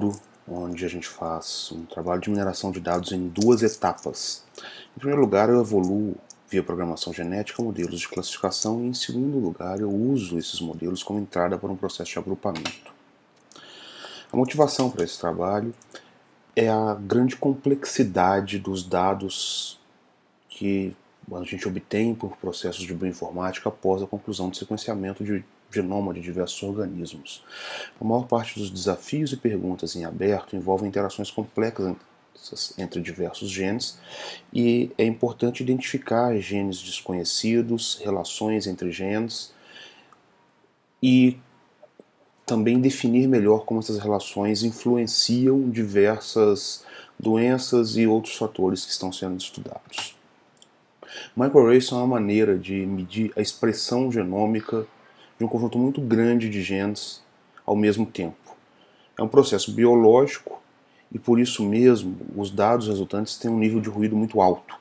estudo onde a gente faz um trabalho de mineração de dados em duas etapas. Em primeiro lugar, eu evoluo via programação genética modelos de classificação e, em segundo lugar, eu uso esses modelos como entrada para um processo de agrupamento. A motivação para esse trabalho é a grande complexidade dos dados que a gente obtém por processos de bioinformática após a conclusão do sequenciamento de genoma de diversos organismos. A maior parte dos desafios e perguntas em aberto envolvem interações complexas entre diversos genes, e é importante identificar genes desconhecidos, relações entre genes e também definir melhor como essas relações influenciam diversas doenças e outros fatores que estão sendo estudados. Microarrays são uma maneira de medir a expressão genômica de um conjunto muito grande de genes ao mesmo tempo. É um processo biológico e, por isso mesmo, os dados resultantes têm um nível de ruído muito alto.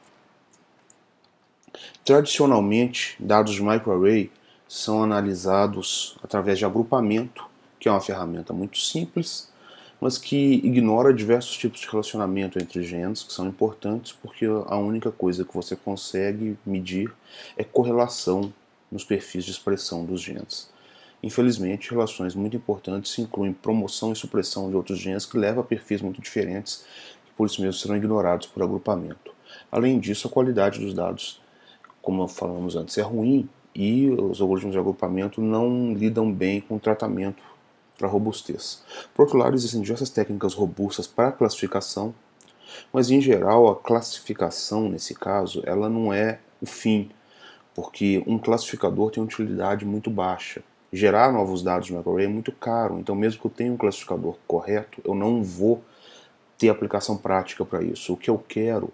Tradicionalmente, dados de microarray são analisados através de agrupamento, que é uma ferramenta muito simples, mas que ignora diversos tipos de relacionamento entre genes, que são importantes porque a única coisa que você consegue medir é correlação nos perfis de expressão dos genes. Infelizmente, relações muito importantes incluem promoção e supressão de outros genes que levam a perfis muito diferentes, que por isso mesmo serão ignorados por agrupamento. Além disso, a qualidade dos dados, como falamos antes, é ruim e os algoritmos de agrupamento não lidam bem com o tratamento para robustez. Por outro lado, existem diversas técnicas robustas para a classificação, mas em geral a classificação, nesse caso, ela não é o fim, porque um classificador tem uma utilidade muito baixa. Gerar novos dados de microarray é muito caro, então mesmo que eu tenha um classificador correto, eu não vou ter aplicação prática para isso. O que eu quero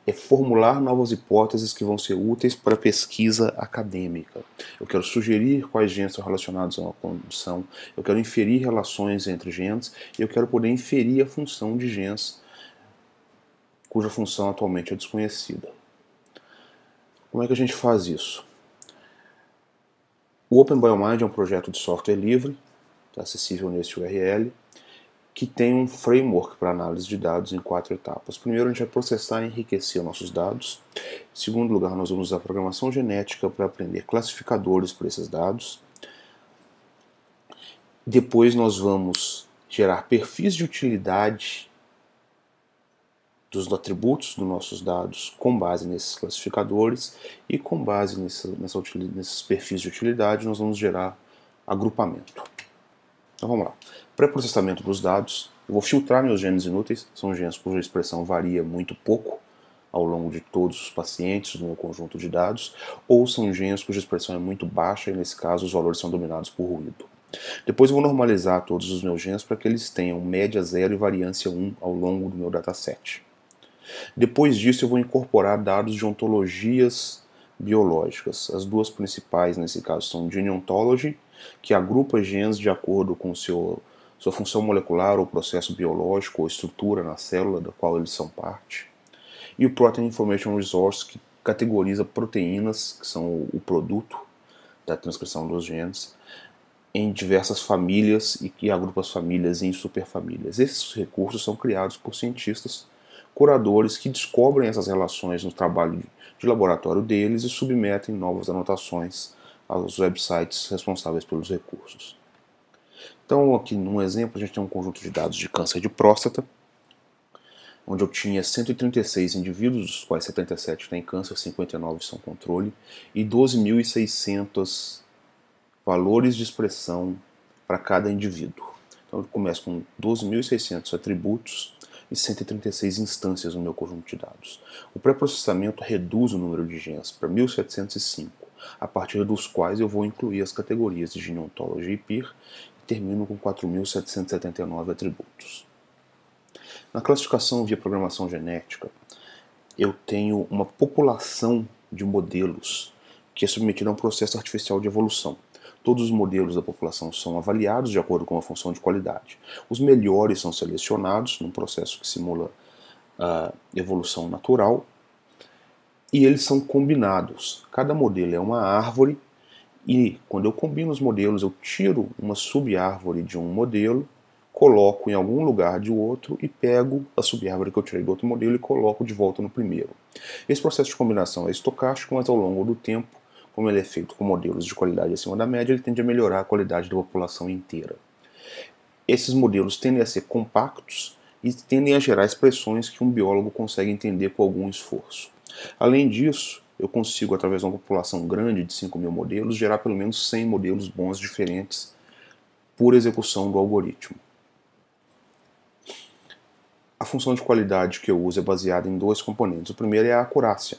é formular novas hipóteses que vão ser úteis para a pesquisa acadêmica. Eu quero sugerir quais genes são relacionados a uma condição, eu quero inferir relações entre genes, e eu quero poder inferir a função de genes cuja função atualmente é desconhecida. Como é que a gente faz isso? O OpenBioMind é um projeto de software livre, acessível nesse URL, que tem um framework para análise de dados em 4 etapas. Primeiro, a gente vai processar e enriquecer nossos dados. Em segundo lugar, nós vamos usar programação genética para aprender classificadores para esses dados. Depois, nós vamos gerar perfis de utilidade dos atributos dos nossos dados com base nesses classificadores, e com base nesses perfis de utilidade, nós vamos gerar agrupamento. Então vamos lá. Pré-processamento dos dados. Eu vou filtrar meus genes inúteis, são genes cuja expressão varia muito pouco ao longo de todos os pacientes do meu conjunto de dados, ou são genes cuja expressão é muito baixa e, nesse caso, os valores são dominados por ruído. Depois eu vou normalizar todos os meus genes para que eles tenham média 0 e variância 1 ao longo do meu dataset. Depois disso eu vou incorporar dados de ontologias biológicas. As duas principais nesse caso são Gene Ontology, que agrupa genes de acordo com sua função molecular ou processo biológico ou estrutura na célula da qual eles são parte, e o Protein Information Resource, que categoriza proteínas, que são o produto da transcrição dos genes, em diversas famílias e que agrupa as famílias em superfamílias. Esses recursos são criados por cientistas curadores que descobrem essas relações no trabalho de laboratório deles e submetem novas anotações aos websites responsáveis pelos recursos. Então, aqui num exemplo, a gente tem um conjunto de dados de câncer de próstata, onde eu tinha 136 indivíduos, dos quais 77 têm câncer, 59 são controle, e 12.600 valores de expressão para cada indivíduo. Então, eu começo com 12.600 atributos e 136 instâncias no meu conjunto de dados. O pré-processamento reduz o número de genes para 1.705, a partir dos quais eu vou incluir as categorias de Gene Ontology e PIR, e termino com 4.779 atributos. Na classificação via programação genética, eu tenho uma população de modelos que é submetida a um processo artificial de evolução. Todos os modelos da população são avaliados de acordo com a função de qualidade. Os melhores são selecionados num processo que simula a evolução natural, e eles são combinados. Cada modelo é uma árvore, e quando eu combino os modelos, eu tiro uma sub-árvore de um modelo, coloco em algum lugar de outro e pego a subárvore que eu tirei do outro modelo e coloco de volta no primeiro. Esse processo de combinação é estocástico, mas ao longo do tempo, como ele é feito com modelos de qualidade acima da média, ele tende a melhorar a qualidade da população inteira. Esses modelos tendem a ser compactos e tendem a gerar expressões que um biólogo consegue entender com algum esforço. Além disso, eu consigo, através de uma população grande de 5.000 modelos, gerar pelo menos 100 modelos bons diferentes por execução do algoritmo. A função de qualidade que eu uso é baseada em dois componentes. O primeiro é a acurácia.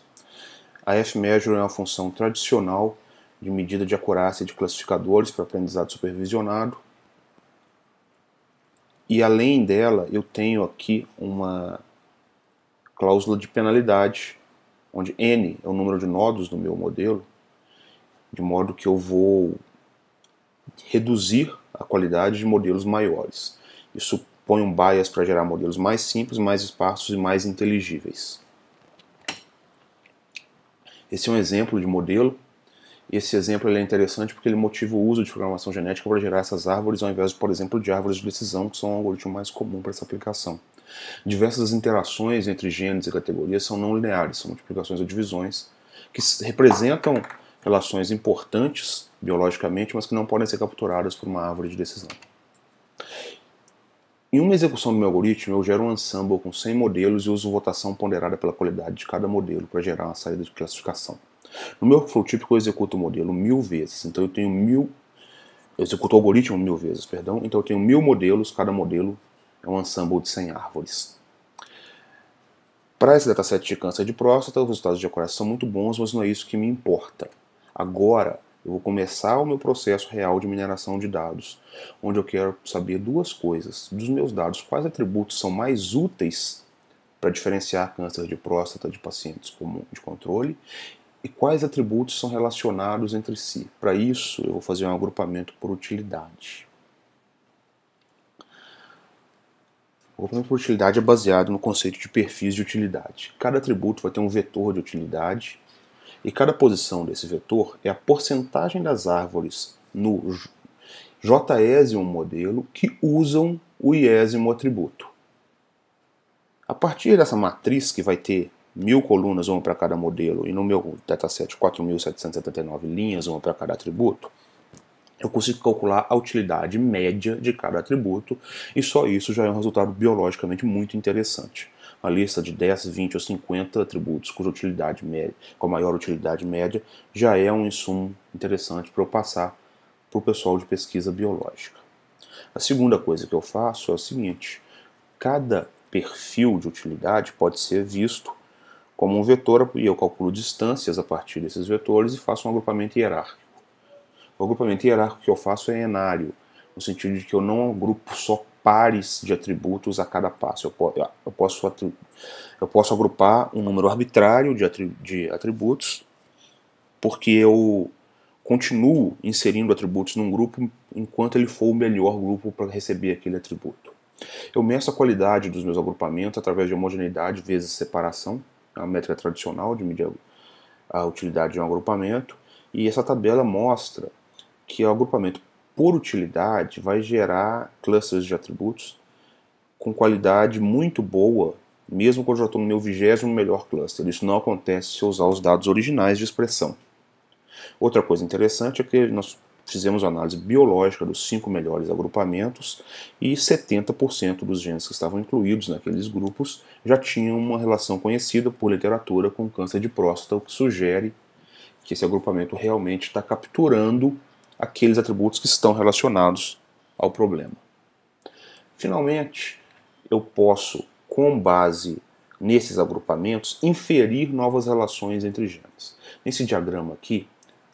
A F-Measure é uma função tradicional de medida de acurácia de classificadores para aprendizado supervisionado. E além dela, eu tenho aqui uma cláusula de penalidade, onde n é o número de nodos do meu modelo, de modo que eu vou reduzir a qualidade de modelos maiores. Isso põe um bias para gerar modelos mais simples, mais esparsos e mais inteligíveis. Esse é um exemplo de modelo. Esse exemplo é interessante porque ele motiva o uso de programação genética para gerar essas árvores, ao invés, por exemplo, de árvores de decisão, que são o algoritmo mais comum para essa aplicação. Diversas interações entre genes e categorias são não lineares, são multiplicações ou divisões, que representam relações importantes biologicamente, mas que não podem ser capturadas por uma árvore de decisão. Em uma execução do meu algoritmo, eu gero um ensemble com 100 modelos e uso votação ponderada pela qualidade de cada modelo para gerar uma saída de classificação. No meu flow típico, eu executo o modelo 1000 vezes, então eu tenho eu executo o algoritmo 1000 vezes, perdão, então eu tenho 1000 modelos, cada modelo é um ensemble de 100 árvores. Para esse dataset de câncer de próstata, os resultados de acurácia são muito bons, mas não é isso que me importa. Agora, eu vou começar o meu processo real de mineração de dados, onde eu quero saber duas coisas. Dos meus dados, quais atributos são mais úteis para diferenciar câncer de próstata de pacientes de controle e quais atributos são relacionados entre si. Para isso, eu vou fazer um agrupamento por utilidade. O agrupamento por utilidade é baseado no conceito de perfis de utilidade. Cada atributo vai ter um vetor de utilidade e cada posição desse vetor é a porcentagem das árvores no J-ésimo modelo que usam o I-ésimo atributo. A partir dessa matriz, que vai ter 1000 colunas, uma para cada modelo, e no meu dataset 4.779 linhas, uma para cada atributo, eu consigo calcular a utilidade média de cada atributo, e só isso já é um resultado biologicamente muito interessante. Uma lista de 10, 20 ou 50 atributos cuja utilidade média, com a maior utilidade média, já é um insumo interessante para eu passar para o pessoal de pesquisa biológica. A segunda coisa que eu faço é o seguinte: cada perfil de utilidade pode ser visto como um vetor, e eu calculo distâncias a partir desses vetores e faço um agrupamento hierárquico. O agrupamento hierárquico que eu faço é enário, no sentido de que eu não agrupo só pares de atributos a cada passo. Eu posso agrupar um número arbitrário de atributos, porque eu continuo inserindo atributos num grupo enquanto ele for o melhor grupo para receber aquele atributo. Eu meço a qualidade dos meus agrupamentos através de homogeneidade vezes separação, é uma métrica tradicional de medir a utilidade de um agrupamento, e essa tabela mostra que o agrupamento por utilidade vai gerar clusters de atributos com qualidade muito boa, mesmo quando eu já estou no meu 20º melhor cluster. Isso não acontece se eu usar os dados originais de expressão. Outra coisa interessante é que nós fizemos uma análise biológica dos 5 melhores agrupamentos e 70% dos genes que estavam incluídos naqueles grupos já tinham uma relação conhecida por literatura com câncer de próstata, o que sugere que esse agrupamento realmente está capturando aqueles atributos que estão relacionados ao problema. Finalmente, eu posso, com base nesses agrupamentos, inferir novas relações entre genes. Nesse diagrama aqui,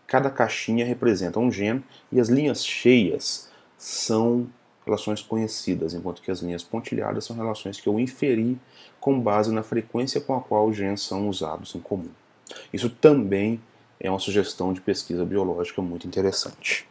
cada caixinha representa um gene e as linhas cheias são relações conhecidas, enquanto que as linhas pontilhadas são relações que eu inferi com base na frequência com a qual os genes são usados em comum. Isso também é uma sugestão de pesquisa biológica muito interessante.